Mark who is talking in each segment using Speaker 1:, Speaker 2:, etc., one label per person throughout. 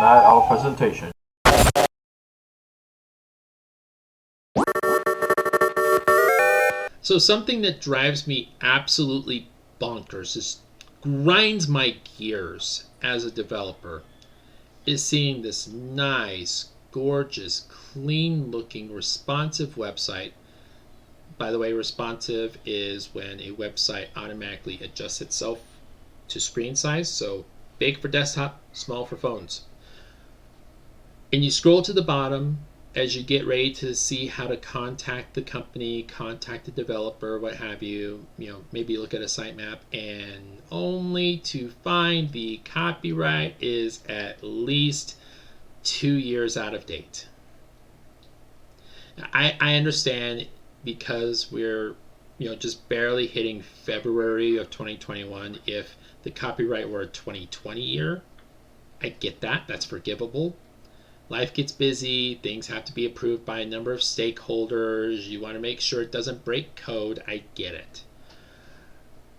Speaker 1: not our presentation.
Speaker 2: So something that drives me absolutely bonkers, is grinds my gears as a developer, is seeing this nice, gorgeous, clean looking, responsive website. By the way, responsive is when a website automatically adjusts itself to screen size. So big for desktop, small for phones. And you scroll to the bottom as you get ready to see how to contact the company, contact the developer, what have you, maybe look at a sitemap, and only to find the copyright is at least 2 years out of date. I understand, because we're just barely hitting February of 2021. If the copyright were a 2020 year, I get that. That's forgivable. Life gets busy, things have to be approved by a number of stakeholders, you want to make sure it doesn't break code. I get it.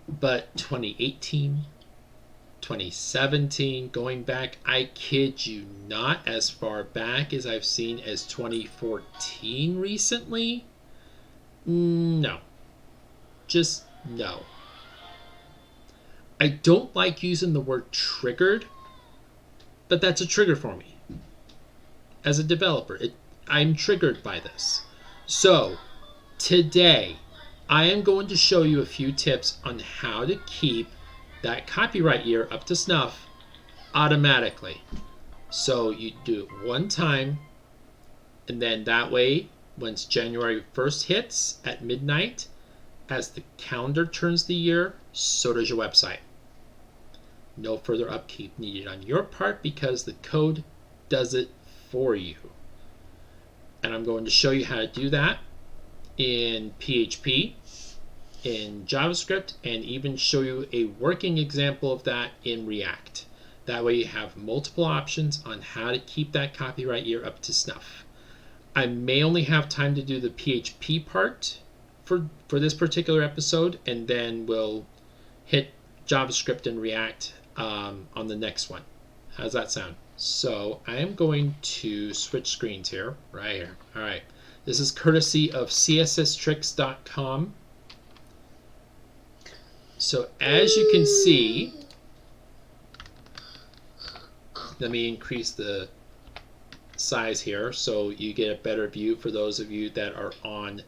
Speaker 2: But 2018, 2017, going back, I kid you not, as far back as I've seen as 2014 recently, no. Just no. I don't like using the word triggered, but that's a trigger for me. As a developer, I'm triggered by this. So today, I am going to show you a few tips on how to keep that copyright year up to snuff automatically. So you do it one time, and then that way, once January 1st hits at midnight, as the calendar turns the year, so does your website. No further upkeep needed on your part, because the code does it for you. And I'm going to show you how to do that in PHP, in JavaScript, and even show you a working example of that in React. That way you have multiple options on how to keep that copyright year up to snuff. I may only have time to do the PHP part for this particular episode, and then we'll hit JavaScript and React on the next one. How's that sound? So I am going to switch screens here, right here. All right. This is courtesy of CSStricks.com. So as you can see, let me increase the size here so you get a better view. For those of you that are on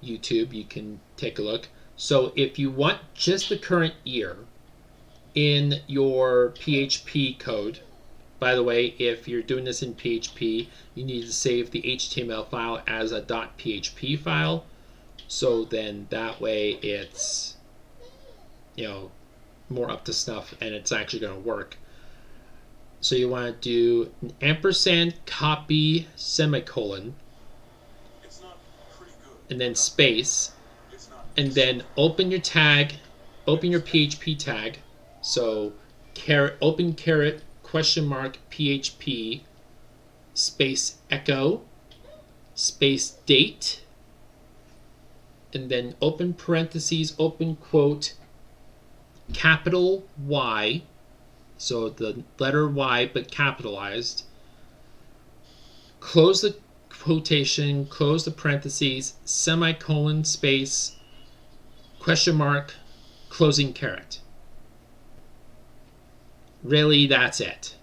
Speaker 2: YouTube, you can take a look. So if you want just the current year in your PHP code, by the way, if you're doing this in PHP, you need to save the HTML file as a .php file. So then that way it's, more up to snuff, and it's actually going to work. So you want to do an ampersand copy semicolon, and then space, and then open your tag, open your PHP tag. So open caret question mark PHP space echo space date, and then open parentheses, open quote, capital Y, so the letter Y but capitalized, close the quotation, close the parentheses, semicolon, space, question mark, closing caret. Really, that's it.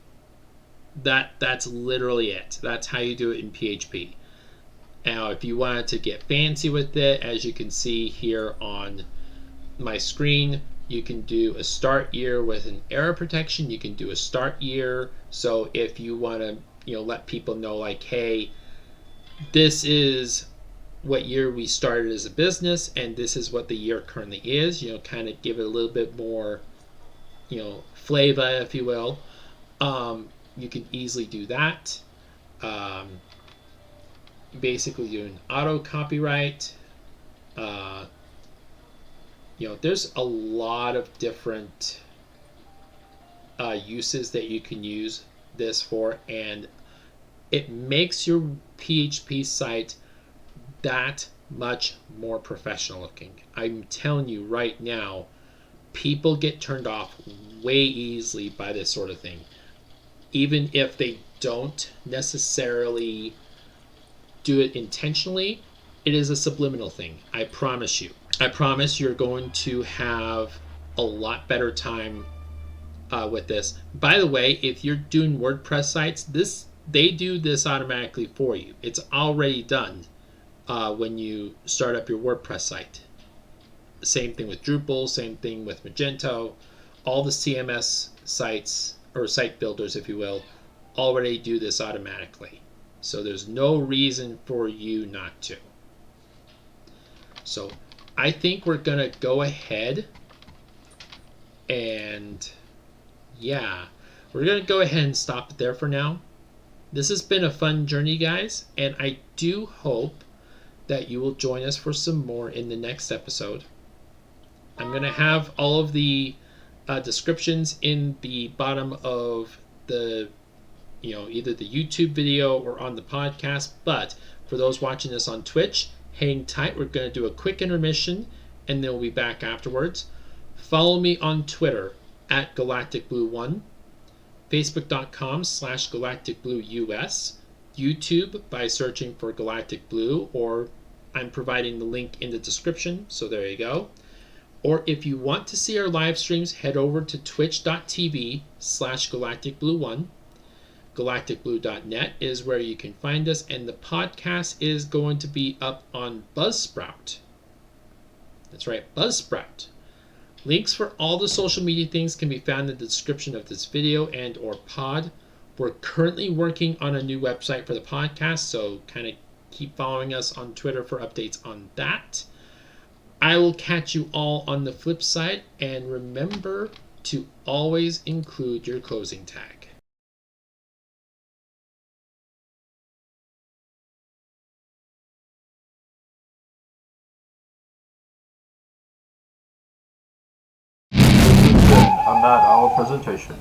Speaker 2: That's literally it. That's how you do it in PHP. Now, if you wanted to get fancy with it, as you can see here on my screen, you can do a start year with an error protection. You can do a start year. So if you want to, let people know, like, hey, this is what year we started as a business, and this is what the year currently is. Kind of give it a little bit more, flavor, if you will. You can easily do that. Basically do an auto copyright. There's a lot of different uses that you can use this for, and it makes your PHP site that much more professional looking. I'm telling you right now, people get turned off way easily by this sort of thing. Even if they don't necessarily do it intentionally. It is a subliminal thing. I promise you. I promise you're going to have a lot better time with this. By the way, if you're doing WordPress sites, they do this automatically for you. It's already done when you start up your WordPress site. Same thing with Drupal, same thing with Magento. All the CMS sites, or site builders, if you will, already do this automatically. So there's no reason for you not to. So I think we're going to go ahead and we're going to go ahead and stop it there for now. This has been a fun journey, guys, and I do hope that you will join us for some more in the next episode. I'm going to have all of the descriptions in the bottom of the, either the YouTube video or on the podcast. But for those watching this on Twitch, hang tight. We're going to do a quick intermission, and then we'll be back afterwards. Follow me on Twitter at GalacticBlue1, Facebook.com/GalacticBlueUS, YouTube by searching for Galactic Blue, or I'm providing the link in the description, so there you go. Or if you want to see our live streams, head over to twitch.tv/GalacticBlue1. GalacticBlue.net is where you can find us, and the podcast is going to be up on Buzzsprout. That's right, Buzzsprout. Links for all the social media things can be found in the description of this video and or pod. We're currently working on a new website for the podcast, so kind of keep following us on Twitter for updates on that. I will catch you all on the flip side, and remember to always include your closing tag.
Speaker 1: On that, our presentation.